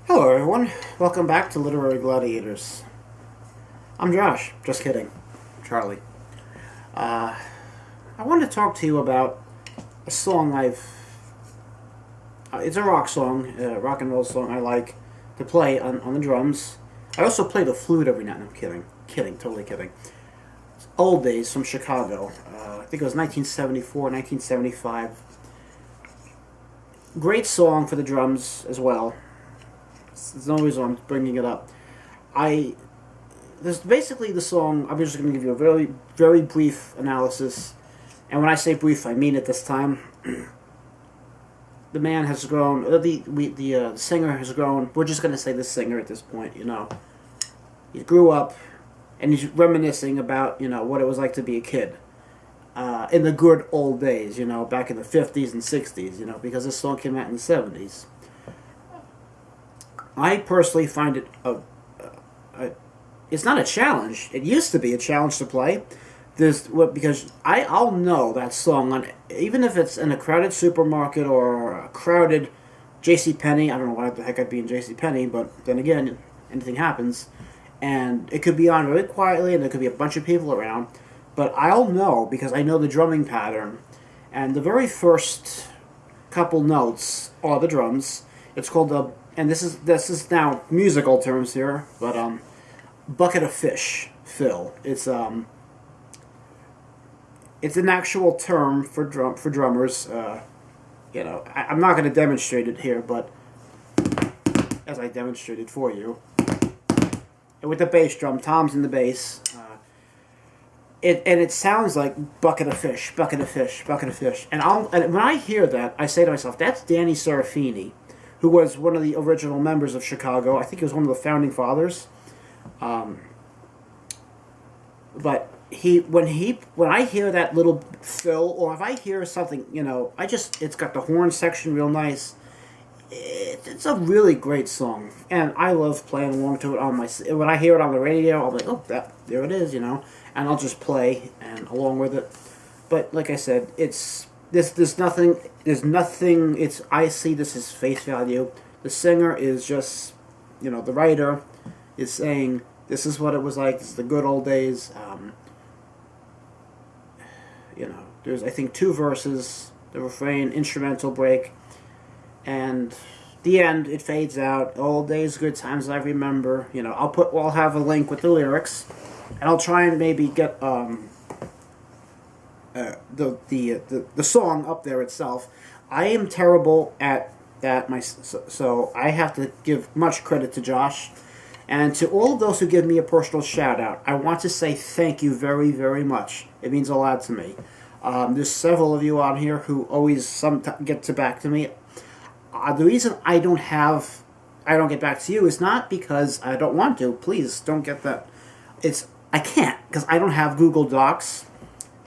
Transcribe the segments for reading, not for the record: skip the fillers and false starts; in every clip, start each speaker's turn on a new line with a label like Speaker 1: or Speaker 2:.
Speaker 1: Hello, everyone. Welcome back to Literary Gladiators. I'm Josh. Just kidding. Charlie. Uh, I want to talk to you about a song it's a rock song, a rock and roll song I like to play on the drums. I also play the flute every night. No, I'm kidding. Kidding. Totally kidding. It's Old Days from Chicago. I think it was 1974, 1975. Great song for the drums as well. There's no reason I'm bringing it up. There's basically the song. I'm just going to give you a very, very brief analysis, and when I say brief, I mean it this time. The man has grown. The singer has grown. We're just going to say the singer at this point. He grew up, and he's reminiscing about what it was like to be a kid in the good old days. Back in the 50s and 60s. Because this song came out in the 70s. I personally find it it's not a challenge. It used to be a challenge to play. Because I'll know that song even if it's in a crowded supermarket or a crowded J.C. Penney. I don't know why the heck I'd be in J.C. Penney, but then again, anything happens, and it could be on really quietly, and there could be a bunch of people around. But I'll know because I know the drumming pattern, and the very first couple notes are the drums. It's called the and this is now musical terms here, but bucket of fish fill. It's an actual term for drummers. I'm not going to demonstrate it here, but as I demonstrated for you, and with the bass drum, Tom's in the bass. It sounds like bucket of fish, bucket of fish, bucket of fish. And when I hear that, I say to myself, that's Danny Serafini, who was one of the original members of Chicago. I think he was one of the founding fathers. But when I hear that little fill, or if I hear something, it's got the horn section real nice. It's a really great song, and I love playing along to it when I hear it on the radio. I'll be like, oh, there it is, and I'll just play and along with it. But like I said, there's nothing. I see this as face value. The singer is just, the writer is saying this is what it was like. This is the good old days. There's I think two verses, the refrain, instrumental break, and the end. It fades out. Old days, good times I remember. I'll have a link with the lyrics, and I'll try and maybe get the song up there itself. I am terrible at that so I have to give much credit to Josh, and to all of those who give me a personal shout out. I want to say thank you very, very much. It means a lot to me. There's several of you on here who always get back to me. The reason I don't get back to you is not because I don't want to. Please don't get that. I can't because I don't have Google Docs,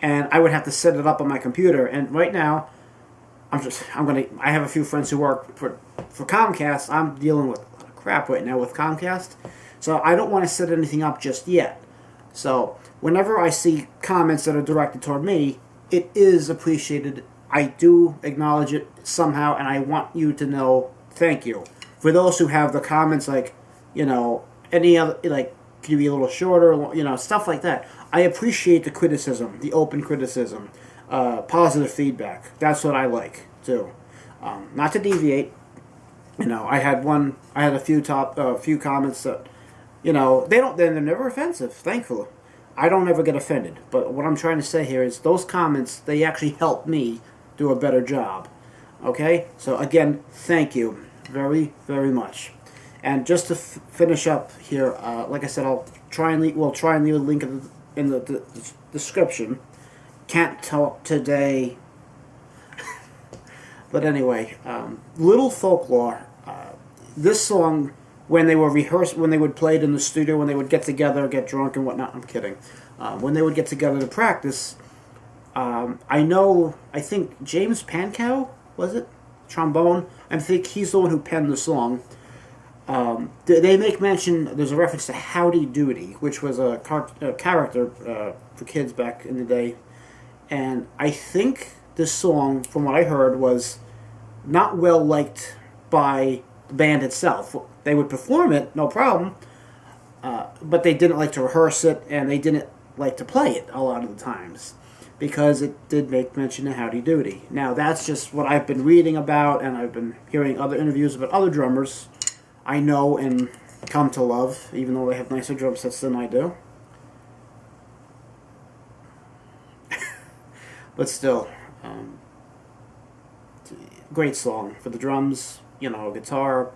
Speaker 1: and I would have to set it up on my computer. And right now, I have a few friends who work for Comcast. I'm dealing with a lot of crap right now with Comcast, so I don't want to set anything up just yet. So whenever I see comments that are directed toward me, it is appreciated. I do acknowledge it somehow, and I want you to know thank you. For those who have the comments like, any other, like, can you be a little shorter, stuff like that. I appreciate the criticism, the open criticism, positive feedback. That's what I like, too. Not to deviate. I had a few comments that, they're never offensive, thankfully. I don't ever get offended. But what I'm trying to say here is those comments, they actually help me do a better job. Okay? So again, thank you very, very much. And just to finish up here, like I said, we'll try and leave a link in the description. Can't talk today. But anyway, little folklore. This song, when they would play it in the studio, when they would get together, get drunk and whatnot. I'm kidding. When they would get together to practice, I think James Pankow, was it? Trombone. I think he's the one who penned the song. They make mention, there's a reference to Howdy Doody, which was a character for kids back in the day. And I think this song, from what I heard, was not well liked by the band itself. They would perform it, no problem, but they didn't like to rehearse it, and they didn't like to play it a lot of the times because it did make mention of Howdy Doody. Now, that's just what I've been reading about, and I've been hearing other interviews about other drummers I know and come to love, even though they have nicer drum sets than I do. But still, great song for the drums, guitar.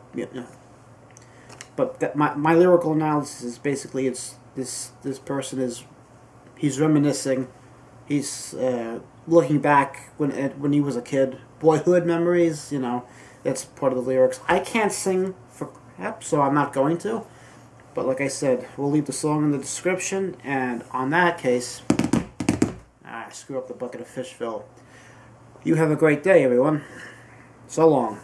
Speaker 1: But my lyrical analysis is basically it's this person he's reminiscing, he's looking back when he was a kid, boyhood memories. That's part of the lyrics. I can't sing for crap, so I'm not going to. But like I said, we'll leave the song in the description, and on that case, screw up the bucket of Fishville. You have a great day, everyone. So long.